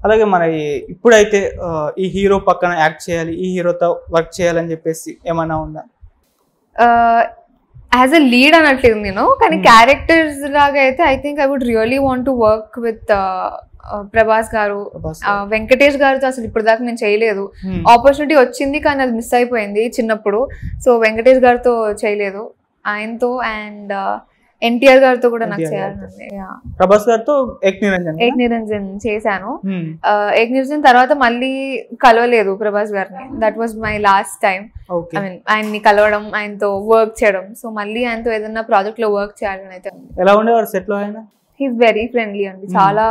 అలాగే మన ఇప్పుడైతే ఈ హీరో పక్కన యాక్ట్ చేయాలి, ఈ హీరోతో వర్క్ చేయాలని చెప్పేసి ఏమైనా ఉందా? యాజ్ అ లీడ్ అనట్లేదు నేను, కానీ క్యారెక్టర్స్ లాగా అయితే I think I would really want to work with Prabhas garu, Venkatesh గారితో అసలు ఇప్పుడు దాకా నేను చేయలేదు. ఆపర్చునిటీ వచ్చింది కానీ అది మిస్ అయిపోయింది చిన్నప్పుడు. సో వెంకటేష్ గారితో చేయలేదు, ఆయనతో అండ్ ఎన్టీఆర్ గారితో కూడా నాకు చేయాలని. ప్రభాస్ గారితో ఏక్ నిరంజన్ చేశాను. ఏక్ నిరంజన్ తర్వాత మళ్ళీ కలవలేదు ప్రభాస్ గారిని. That was my last time. I mean ఆయన్ని కలవడం, ఆయనతో వర్క్ చేయడం. సో మళ్ళీ ఆయనతో ఏదైనా ప్రాజెక్ట్ లో వర్క్ చేయాలని అయితే. ఎలా ఉండేవారు సెట్ లో ఆయన? హీస్ వెరీ ఫ్రెండ్లీ అండి, చాలా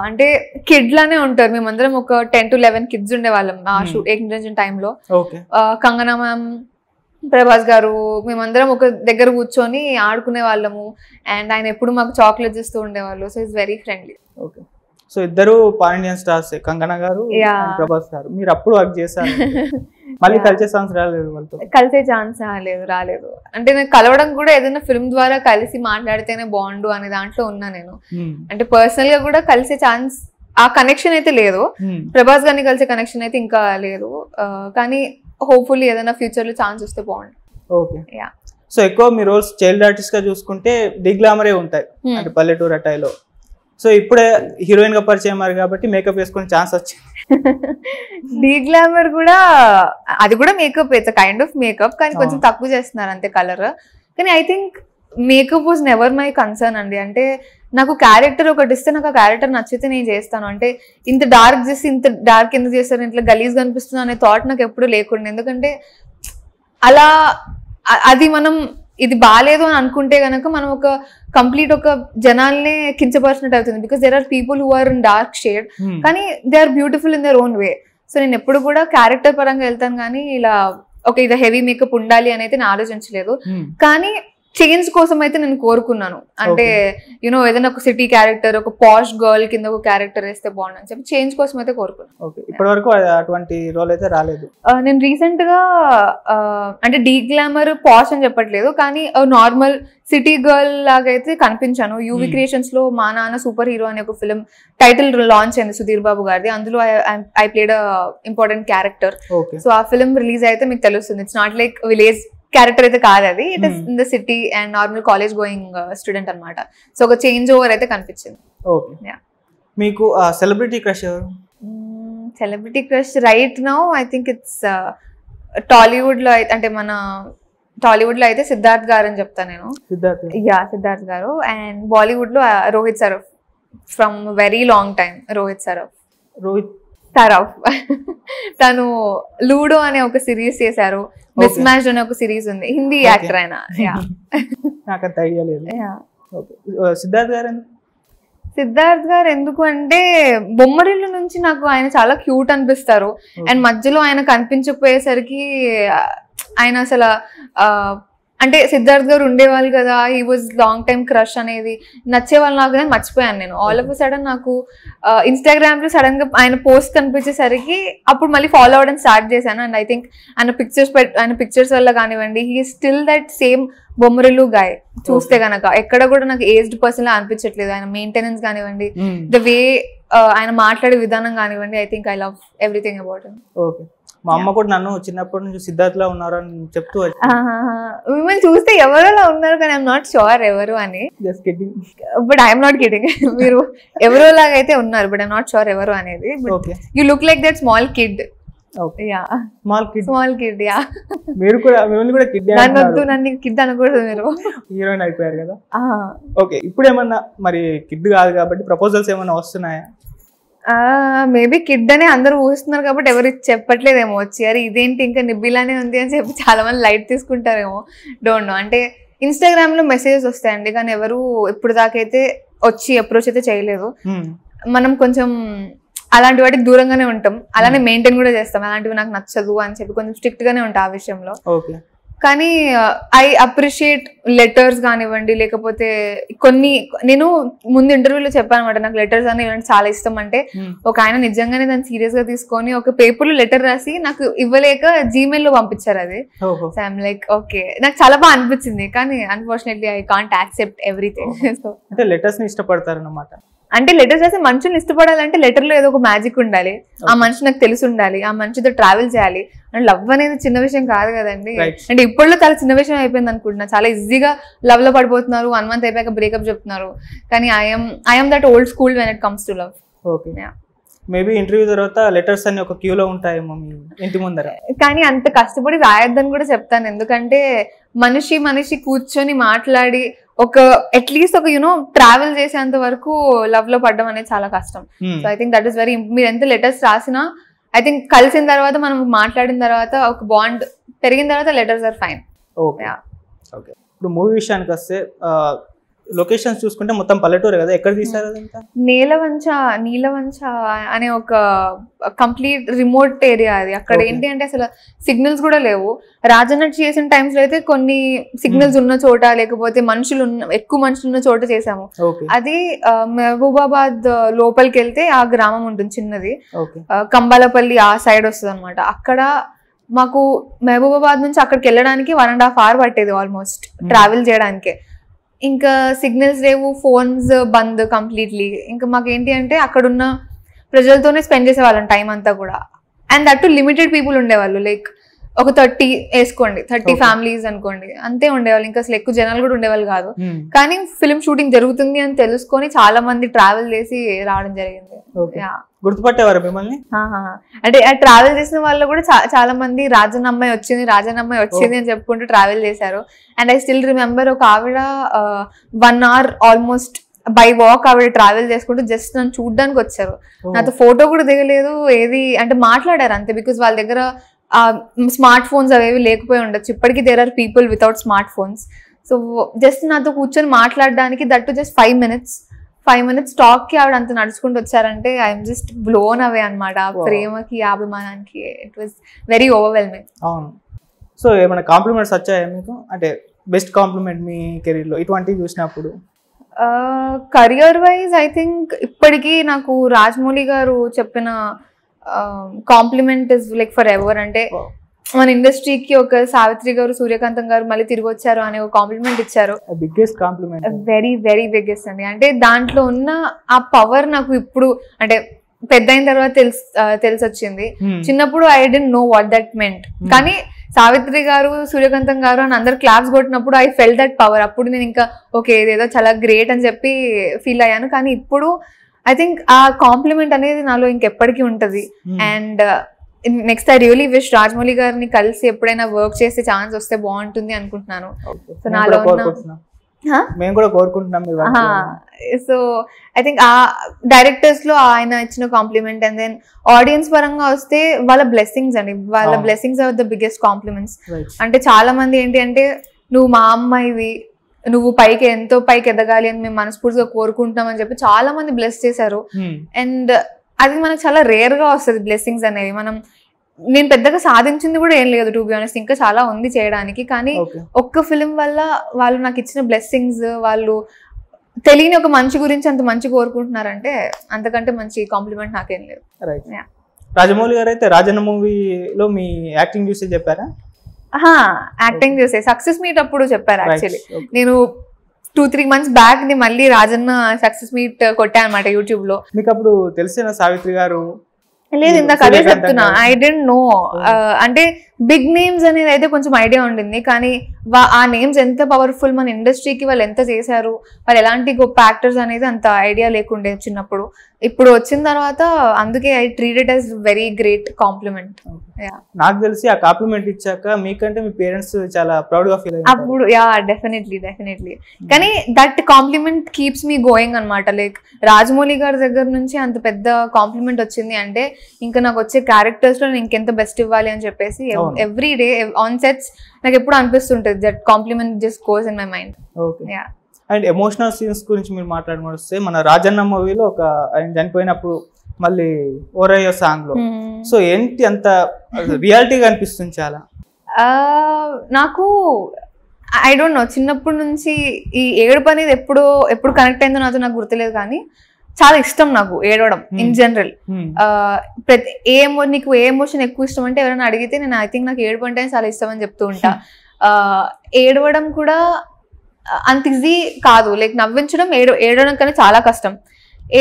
అంటే కిడ్ లానే ఉంటారు. మేమందరం ఒక 10 to 11 కిడ్స్ ఉండేవాళ్ళం ఆ షూట్ ఏక్ నిరంజన్ టైంలో. కంగనా మ్యామ్, ప్రభాస్ గారు, మేమందరం ఒక దగ్గర కూర్చొని ఆడుకునే వాళ్ళము. అండ్ ఆయన ఎప్పుడు మాకు చాక్లెట్స్ ఇస్తూ ఉండేవాళ్ళు. So it's very friendly. Okay. So ఇద్దరు పాన్ ఇండియన్ స్టార్స్, కంగనా గారు, ప్రభాస్ గారు. మీరు అప్పుడు వర్క్ చేశారు, మళ్ళీ కలిసే ఛాన్స్ రాలేదు వాళ్ళతో? కలిసే ఛాన్స్ రాలేదు. అంటే నేను కలవడం కూడా ఏదైనా ఫిల్మ్ ద్వారా కలిసి మాట్లాడితేనే బాగుండు అనే దాంట్లో ఉన్నా నేను. అంటే పర్సనల్ గా కూడా కలిసే ఛాన్స్, ఆ కనెక్షన్ అయితే లేదు. ప్రభాస్ గారిని కలిసే కనెక్షన్ అయితే ఇంకా లేదు. కానీ హోప్ఫుల్లీ ఏదైనా ఫ్యూచర్ లో ఛాన్స్ వస్తే బాగుంటుంది. ఓకే. సో ఎక్కువ మీ రోల్స్ చైల్డ్ ఆర్టిస్ట్ గా చూసుకుంటే డిగ్లామరే ఉంటాయి, అంటే పల్లెటూరు అటాయిలో. సో ఇప్పుడే హీరోయిన్ గా పరిచయం అయ్యారు కాబట్టి మేకప్ వేసుకునే ఛాన్స్ వచ్చింది. డిగ్లామర్ కూడా, అది కూడా makeup, it's kind of makeup, కానీ కొంచెం తక్కువ చేస్తున్నారు అంతే కలర్. కానీ I think makeup was never my concern అండి. అంటే నాకు క్యారెక్టర్ ఒకటి ఇస్తే నాకు ఆ క్యారెక్టర్ నచ్చితే నేను చేస్తాను. అంటే ఇంత డార్క్ చేసి ఇంత డార్క్ ఎందుకు చేస్తారు, ఇంట్లో గలీజ్ కనిపిస్తుంది అనే థాట్ నాకు ఎప్పుడు లేకుండా. ఎందుకంటే అలా అది మనం ఇది బాగాలేదు అని అనుకుంటే గనక మనం ఒక కంప్లీట్ ఒక జనాల్నే కించపరిచినట్టు అవుతుంది. Because there are people who are in dark shade, కానీ they are beautiful in their own way. So నేను ఎప్పుడు కూడా క్యారెక్టర్ పరంగా వెళ్తాను, కానీ ఇలా ఒక ఇది హెవీ మేకప్ ఉండాలి అని అయితే నేను ఆలోచించలేదు. కానీ చేంజ్ కోసం అయితే నేను కోరుకున్నాను. అంటే యూనో ఏదైనా ఒక సిటీ క్యారెక్టర్, ఒక పాష్ గర్ల్ కింద ఒక క్యారెక్టర్ వేస్తే బాగుండని చెప్పి చేంజ్ కోసం అయితే కోరుకున్నాను. ఇప్పటి వరకు అటువంటి రోల్ అయితే రాలేదు. నేను రీసెంట్ గా అంటే డీ గ్లామర్ పాష్ అని చెప్పట్లేదు, కానీ నార్మల్ సిటీ గర్ల్ లాగా అయితే కనిపించాను. యూవి క్రియేషన్స్ లో మా నాన్న సూపర్ హీరో అనే ఒక ఫిల్మ్ టైటిల్ లాంచ్ అయింది సుధీర్ బాబు గారిది. అందులో I played important character. So ఆ ఫిల్మ్ రిలీజ్ అయితే మీకు తెలుస్తుంది. It's not like village character అయితే కాదు అది, it is in the city and normal college going student అనమాట. సో ఒక చేంజ్ ఓవర్ అయితే కనిపించింది. మీకు సెలబ్రిటీ క్రష్ ఎవరు? Celebrity crush right now I think it's Tollywood లో అయితే, అంటే మన టాలీవుడ్ లో అయితే సిద్ధార్థ్ గారు అని చెప్తాను నేను. సిద్ధార్థ్ గారు. అండ్ బాలీవుడ్ లో Rohit Shroff, from very long time. Rohit Shroff తను లూడో అనే ఒక సిరీస్ చేశారు, మిస్ మ్యాచ్ అనే ఒక సిరీస్ ఉంది, హిందీ యాక్టర్ ఆయన. సిద్ధార్థ్ గారు ఎందుకు అంటే బొమ్మరిల్లు నుంచి నాకు ఆయన చాలా క్యూట్ అనిపిస్తారు. అండ్ మధ్యలో ఆయన కనిపించకపోయేసరికి ఆయన అసలు అంటే సిద్ధార్థ్ గారు ఉండేవాళ్ళు కదా, he was long time crush అనేది నచ్చేవాళ్ళు నాకు, కానీ మర్చిపోయాను నేను. ఆల్ ఆఫ్ సడన్ నాకు ఇన్స్టాగ్రామ్ లో సడన్ గా ఆయన పోస్ట్ కనిపించేసరికి అప్పుడు మళ్ళీ ఫాలో అవ్వడం స్టార్ట్ చేశాను. అండ్ ఐ థింక్ ఆయన పిక్చర్స్ వల్ల కానివ్వండి, he still that same Bommarillu guy. చూస్తే గనక ఎక్కడ కూడా నాకు ఏజ్డ్ పర్సన్ లా అనిపించట్లేదు. ఆయన మెయింటెనెన్స్ కానివ్వండి, ద వే ఆయన మాట్లాడే విధానం కానివ్వండి, I think I love everything about him. మా అమ్మ కూడా నన్ను చిన్నప్పటి నుంచి సిద్ధార్థ్ లా ఉన్నారు అని చెప్తూ, మిమ్మల్ని చూస్తే ఎవరోలా ఉన్నారు కానీ ఐఎమ్ నాట్ షూర్ ఎవరు అని. But I'm not kidding. మీరు ఎవరో లాగా అయితే ఉన్నారు, బట్ ఐఎమ్ నాట్ షూర్ ఎవరు అనేది. You look like that small kid. Small kid. మీరు కూడా మిమ్మల్ని కూడా కిడ్ నన్ను కిడ్ అనకూడదు, మీరు హీరోయిన్ అయిపోయారు కదా. ఓకే, ఇప్పుడు ఏమన్నా మరి కిడ్ కాదు కాబట్టి ప్రపోజల్స్ ఏమన్నా వస్తున్నాయా? మేబీ కిడ్ అని అందరూ ఊహిస్తున్నారు కాబట్టి ఎవరు చెప్పట్లేదేమో వచ్చి, అరే ఇదేంటి ఇంకా నిబ్బిలానే ఉంది అని చెప్పి చాలా మంది లైట్ తీసుకుంటారేమో, డోంట్ నో. అంటే ఇన్స్టాగ్రామ్ లో మెసేజెస్ వస్తాయండి, కానీ ఎవరు ఇప్పుడు దాకైతే వచ్చి అప్రోచ్ అయితే చేయలేదు. మనం కొంచెం అలాంటి వాటికి దూరంగానే ఉంటాం, అలానే మెయింటైన్ కూడా చేస్తాం. అలాంటివి నాకు నచ్చదు అని చెప్పి కొంచెం స్ట్రిక్ట్ గానే ఉంటాం ఆ విషయంలో. కానీ ఐ అప్రిషియేట్ లెటర్స్ కానివ్వండి, లేకపోతే కొన్ని నేను ముందు ఇంటర్వ్యూలో చెప్పాను అనమాట, నాకు లెటర్స్ అని ఇలాంటి చాలా ఇష్టం. అంటే ఒక ఆయన నిజంగానే దాన్ని సీరియస్ గా తీసుకొని ఒక పేపర్ లో లెటర్ రాసి నాకు ఇవ్వలేక జీమెయిల్ లో పంపించారు అది. సో ఐఎమ్ లైక్ ఓకే, నాకు చాలా బాగా అనిపించింది, కానీ unfortunately I can't accept everything. అంటే లెటర్స్ ని ఇష్టపడతారు అన్నమాట. అంటే లెటర్స్ రాసే మనుషుల్ని ఇష్టపడాలంటే లెటర్ లో ఏదో ఒక మ్యాజిక్ ఉండాలి, ఆ మనిషి నాకు తెలిసి ఉండాలి, ఆ మనిషితో ట్రావెల్ చేయాలి. అండ్ లవ్ అనేది చిన్న విషయం కాదు కదండి. అంటే ఇప్పుడులో చాలా చిన్న విషయం అయిపోయింది అనుకుంటున్నా. చాలా ఈజీగా లవ్ లో పడిపోతున్నారు, 1 month అయిపోయాక బ్రేకప్ చెప్తున్నారు. కానీ I'm that old school when it comes to love. Maybe interview తర్వాత లెటర్స్ అన్ని ఒక క్యూలో ఉంటాయేమో మీ ఇంటి ముందర. కానీ అంత కష్టపడి రాయొద్దని కూడా చెప్తాను, ఎందుకంటే మనిషి కూర్చొని మాట్లాడి ఒక అట్లీస్ట్ ఒక ట్రావెల్ చేసేంత వరకు లవ్ లో పడడం అనేది చాలా కష్టం. So I think that is very, మీరు ఎంత లెటర్స్ రాసినా ఐ థింక్ కలిసిన తర్వాత మనం మాట్లాడిన తర్వాత ఒక బాండ్ పెరిగిన తర్వాత లెటర్స్ ఆర్ ఫైన్. ఓకే. ఇప్పుడు మూవీ విషయానికి వస్తే లొకేషన్స్ చూసుకుంటే మొత్తం పల్లెటూరు కదా, ఎక్కడ తీసారు అదంతా? నీలవంచ అనే ఒక కంప్లీట్ రిమోట్ ఏరియా అది. అక్కడ ఏంటి అంటే అసలు సిగ్నల్స్ కూడా లేవు. రాజన్న చేసిన టైమ్స్ లో అయితే కొన్ని సిగ్నల్స్ ఉన్న చోట, లేకపోతే ఎక్కువ మనుషులు ఉన్న చోట చేసాము. అది మహబూబాబాద్ లోపలికి వెళ్తే ఆ గ్రామం ఉంటుంది చిన్నది, కంబాలపల్లి ఆ సైడ్ వస్తుంది అనమాట. అక్కడ మాకు మహబూబాబాద్ నుంచి అక్కడికి వెళ్ళడానికి 1.5 hours పట్టేది ఆల్మోస్ట్ ట్రావెల్ చేయడానికి. ఇంకా సిగ్నల్స్ లేవు, ఫోన్స్ బంద్ కంప్లీట్లీ. ఇంకా మాకేంటి అంటే అక్కడున్న ప్రజలతోనే స్పెండ్ చేసేవాళ్ళం టైం అంతా కూడా. And that to limited people ఉండేవాళ్ళు, లైక్ ఒక 30 వేసుకోండి, 30 ఫ్యామిలీస్ అనుకోండి, అంతే ఉండేవాళ్ళు. ఇంకా అసలు ఎక్కువ జనాలు కూడా ఉండేవాళ్ళు కాదు. కానీ ఫిల్మ్ షూటింగ్ జరుగుతుంది అని తెలుసుకొని చాలా మంది ట్రావెల్ చేసి రావడం జరిగింది. గుర్తుపట్టేవారు మిమ్మల్ని? అంటే ట్రావెల్ చేసిన వాళ్ళు కూడా చాలా మంది రాజన్న అమ్మాయి వచ్చింది అని చెప్పుకుంటూ ట్రావెల్ చేశారు. అండ్ ఐ స్టిల్ రిమెంబర్ ఒక ఆవిడ 1 hour ఆల్మోస్ట్ బై వాక్ ఆవిడ ట్రావెల్ చేసుకుంటూ జస్ట్ నన్ను చూడడానికి వచ్చారు. నాతో ఫోటో కూడా దిగలేదు, ఏది అంటే మాట్లాడారు అంతే. బికాస్ వాళ్ళ దగ్గర స్మార్ట్ ఫోన్స్ అవేవి లేకపోయి ఉండొచ్చు. ఇప్పటికీ there are people without smart phones. So just నాతో కూర్చొని మాట్లాడడానికి, that too just 5 minutes talk కి ఆవిడ అంత నడుచుకుంటూ వచ్చారంటే ఐఎమ్ జస్ట్ బ్లోన్ అవే అనమాట. ఆ ప్రేమకి, ఆ అభిమానానికి ఇట్ వాస్ వెరీ ఓవర్వెల్మింగ్. అవును. సో ఏమైనా కాంప్లిమెంట్స్ వచ్చాయా మీకు? అంటే బెస్ట్ కాంప్లిమెంట్ మీ కెరీర్ లో ఇటువంటివి చూసినప్పుడు? కెరియర్ వైజ్ ఐ థింక్ ఇప్పటికీ నాకు రాజమౌళి గారు చెప్పిన compliment is like for ever. అంటే మన ఇండస్ట్రీకి ఒక సావిత్రి గారు, సూర్యకాంతం గారు మళ్ళీ తిరిగి వచ్చారు అనే ఒక కాంప్లిమెంట్ ఇచ్చారు. Biggest compliment, very very biggest అండి. అంటే దాంట్లో ఉన్న ఆ పవర్ నాకు ఇప్పుడు అంటే పెద్ద అయిన తర్వాత తెలిసి వచ్చింది. చిన్నప్పుడు I didn't know what that meant. కానీ సావిత్రి గారు, సూర్యకాంతం గారు అని అందరు క్లాప్స్ కొట్టినప్పుడు ఐ ఫెల్ దట్ పవర్. అప్పుడు నేను ఇంకా ఓకే ఇదేదో చాలా గ్రేట్ అని చెప్పి ఫీల్ అయ్యాను. కానీ ఇప్పుడు ఐ థింక్ ఆ కాంప్లిమెంట్ అనేది నాలో ఇంకెప్పటికీ ఉంటది. And next I really wish Rajamouli గారిని కలిసి ఎప్పుడైనా వర్క్ చేసే ఛాన్స్ వస్తే బాగుంటుంది అనుకుంటున్నాను. సో నాలో మేము కూడా కోరుకుంటున్నాం. సో ఐ థింక్ ఆ డైరెక్టర్స్ లో ఆయన ఇచ్చిన కాంప్లిమెంట్. అండ్ దెన్ ఆడియన్స్ పరంగా వస్తే వాళ్ళ బ్లెస్సింగ్స్ అండి, వాళ్ళ blessings are the biggest compliments. అంటే చాలా మంది ఏంటి అంటే నువ్వు మా అమ్మాయివి, నువ్వు ఎంతో పైకి ఎదగాలి అని మేము మనస్ఫూర్తిగా కోరుకుంటున్నాం అని చెప్పి చాలా మంది బ్లెస్ చేశారు. అండ్ అది మనకు చాలా రేర్ గా వస్తుంది బ్లెస్సింగ్స్ అనేవి. నేను పెద్దగా సాధించింది కూడా ఏం లేదు టు బి ఆనెస్ట్, ఇంకా చాలా ఉంది చేయడానికి. కానీ ఒక్క ఫిలిం వల్ల వాళ్ళు నాకు ఇచ్చిన బ్లెస్సింగ్స్, వాళ్ళు తెలియని ఒక మంచి గురించి అంత మంచి కోరుకుంటున్నారంటే అంతకంటే మంచి కాంప్లిమెంట్ నాకేం లేదు. రాజమౌళి గారు అయితే రాజన్న మూవీలో మీ యాక్టింగ్ చూసి చెప్పారా? యాక్టింగ్ చూసే సక్సెస్ మీట్ అప్పుడు చెప్పారు. యాక్చువల్లీ నేను 2-3 months బ్యాక్ ని మళ్ళీ రాజన్న సక్సెస్ మీట్ కొట్టా అనమాట యూట్యూబ్ లో. మీకు అప్పుడు తెలిసిన సావిత్రి గారు? లేదు, ఇందాక అదే చెప్తున్నా, ఐ డెంట్ నో. అంటే బిగ్ నేమ్స్ అనేది అయితే కొంచెం ఐడియా ఉండింది, కానీ ఆ నేమ్స్ ఎంత పవర్ఫుల్, మన ఇండస్ట్రీకి వాళ్ళు ఎంత చేశారు, వాళ్ళు ఎలాంటి గొప్ప యాక్టర్స్ అనేది అంత ఐడియా లేకుండే చిన్నప్పుడు. ఇప్పుడు వచ్చిన తర్వాత అందుకే I treat it as very great compliment. నాకు తెలిసి ఆ కాంప్లిమెంట్ ఇచ్చాక మీకంటే మీ పేరెంట్స్ చాలా ప్రౌడ్ గా ఫీల్ అయ్యారు అప్పుడు. డెఫినెట్లీ. కానీ that complement keeps me going అనమాట. లైక్ రాజమౌళి గారి దగ్గర నుంచి అంత పెద్ద కాంప్లిమెంట్ వచ్చింది అంటే ఇంకా నాకు వచ్చే క్యారెక్టర్స్ లో నేను ఇంకెంత బెస్ట్ ఇవ్వాలి అని చెప్పేసి ఎవ్రీ డే ఆన్ సెట్స్ నాకు ఎప్పుడు అనిపిస్తుంటది that compliment just goes in my mind. And emotional scenes గురించి మీరు మాట్లాడుకుంటూ వస్తే, మన రాజన్న మూవీలో ఒక ఆయన చనిపోయినప్పుడు మళ్ళీ ఓరయ్య సాంగ్ లో సో ఏంటి అంత రియాలిటీగా అనిపిస్తుంది చాలా. నాకు ఐ డోంట్ నో, చిన్నప్పటి నుంచి ఈ ఏడుపు అనేది ఎప్పుడు కనెక్ట్ అయిందో నాతో నాకు గుర్తులేదు, కానీ చాలా ఇష్టం నాకు ఏడవడం ఇన్ జనరల్. నీకు ఏ ఎమోషన్ ఎక్కువ ఇష్టం అంటే ఎవరైనా అడిగితే నేను ఐ థింక్ నాకు ఏడుపు అంటే చాలా ఇష్టం అని చెప్తూ ఉంటా. ఏడవడం కూడా అంత ఈజీ కాదు, లైక్ నవ్వించడం ఏడవడం కానీ చాలా కష్టం.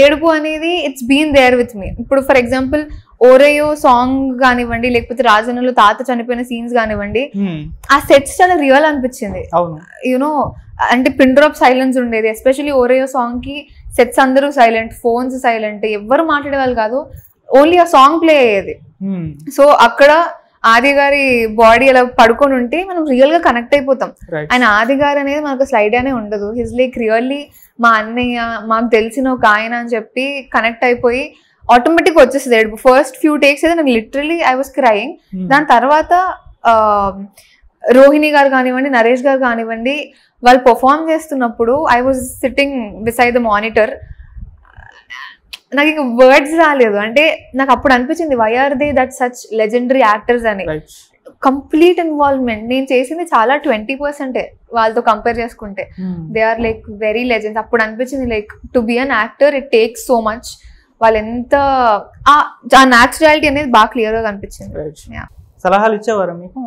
ఏడుపు అనేది it's been there with me. ఇప్పుడు ఫర్ ఎగ్జాంపుల్ ఓరయో సాంగ్ కానివ్వండి, లేకపోతే రాజన్నలో తాత చనిపోయిన సీన్స్ కానివ్వండి, ఆ సెట్స్ చాలా రియల్ అనిపించింది. యూనో అంటే పిన్ డ్రాప్ సైలెన్స్ ఉండేది. ఎస్పెషల్లీ ఓరయో సాంగ్ కి సెట్స్ అందరూ సైలెంట్, ఫోన్స్ సైలెంట్, ఎవ్వరు మాట్లాడేవాళ్ళు కాదు, ఓన్లీ ఆ సాంగ్ ప్లే అయ్యేది. సో అక్కడ ఆది గారి బాడీ అలా పడుకొని ఉంటే మనం రియల్ గా కనెక్ట్ అయిపోతాం. ఆయన ఆది గారు అనేది మనకు అసలు ఐడియానే ఉండదు. హిజ్ లైక్ రియల్లీ మా అన్నయ్య, మాకు తెలిసిన ఒక ఆయన అని చెప్పి కనెక్ట్ అయిపోయి ఆటోమేటిక్ వచ్చేస్తుంది ఏడుపు. ఫస్ట్ ఫ్యూ టేక్స్ అయితే నాకు లిటరలీ ఐ వాస్ క్రైయింగ్. దాని తర్వాత రోహిణి గారు కానివ్వండి, నరేష్ గారు కానివ్వండి, వాళ్ళు పర్ఫార్మ్ చేస్తున్నప్పుడు I was sitting beside the monitor. నాకు ఇంకా వర్డ్స్ రాలేదు. అంటే నాకు అప్పుడు అనిపించింది why are they that such legendary actors అని. Complete involvement. నేను చేసింది చాలా 20% వాళ్ళతో కంపేర్ చేసుకుంటే. They are like very legends. అప్పుడు అనిపించింది like to be an actor it takes so much. వాళ్ళు ఎంత ఆ న్యాచురాలిటీ అనేది బాగా క్లియర్ గా కనిపించింది. సలహాలు ఇచ్చేవారు మీకు?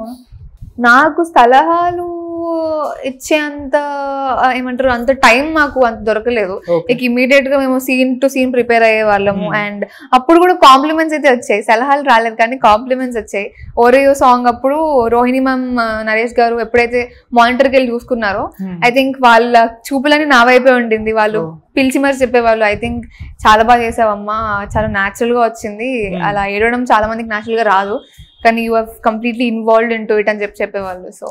నాకు సలహాలు ఇచ్చేంత ఏమంటారు అంత టైం మాకు అంత దొరకలేదు. లైక్ ఇమీడియట్ గా మేము సీన్ టు సీన్ ప్రిపేర్ అయ్యే వాళ్ళము. అండ్ అప్పుడు కూడా కాంప్లిమెంట్స్ అయితే వచ్చాయి, సలహాలు రాలేదు కానీ కాంప్లిమెంట్స్ వచ్చాయి. ఓరియో సాంగ్ అప్పుడు రోహిణి మ్యామ్, నరేష్ గారు ఎప్పుడైతే మానిటర్కి వెళ్ళి చూసుకున్నారో ఐ థింక్ వాళ్ళ చూపులని నా వైపే ఉండింది. వాళ్ళు పిలిచి మరి చెప్పేవాళ్ళు, ఐ థింక్ చాలా బాగా చేసావమ్మా, చాలా న్యాచురల్ గా వచ్చింది, అలా ఏడవడం చాలా మందికి న్యాచురల్ గా రాదు, కానీ you have completely involved in to it అని చెప్పేవాళ్ళు. సో